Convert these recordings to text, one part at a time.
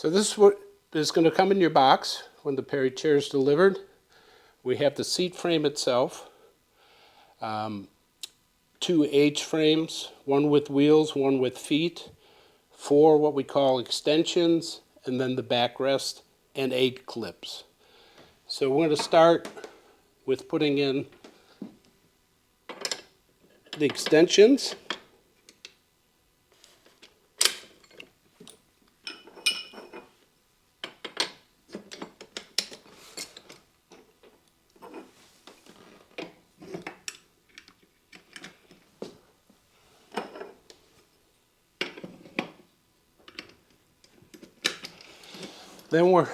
So this is what is going to come in your box when the Peri chair is delivered. We have the seat frame itself, 2 H frames, one with wheels, one with feet, 4 what we call extensions, and then the backrest, and 8 clips. So we're going to start with putting in the extensions. Then we're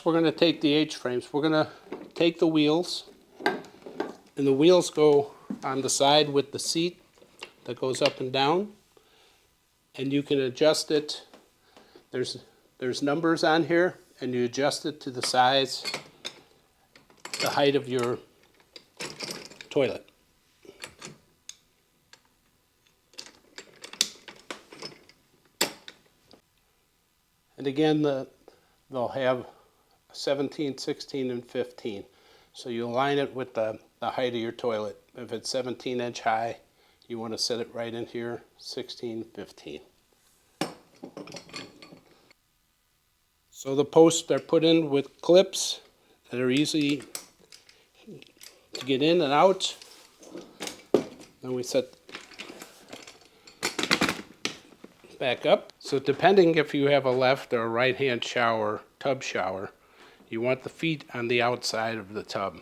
going to take the H frames. We're going to take the wheels, and the wheels go on the side with the seat that goes up and down, and you can adjust it. There's numbers on here, and you adjust it to the size, the height of your toilet. And again, they'll have 17, 16, and 15. So you align it with the height of your toilet. If it's 17 inch high, you want to set it right in here, 16, 15. So the posts are put in with clips that are easy to get in and out. Then we set back up. So depending if you have a left or a right hand shower, tub shower, you want the feet on the outside of the tub.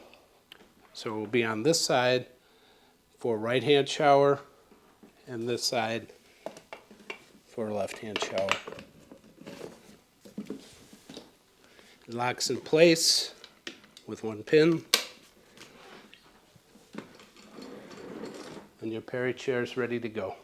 So it will be on this side for right hand shower and this side for a left hand shower. It locks in place with one pin, and your Peri chair is ready to go.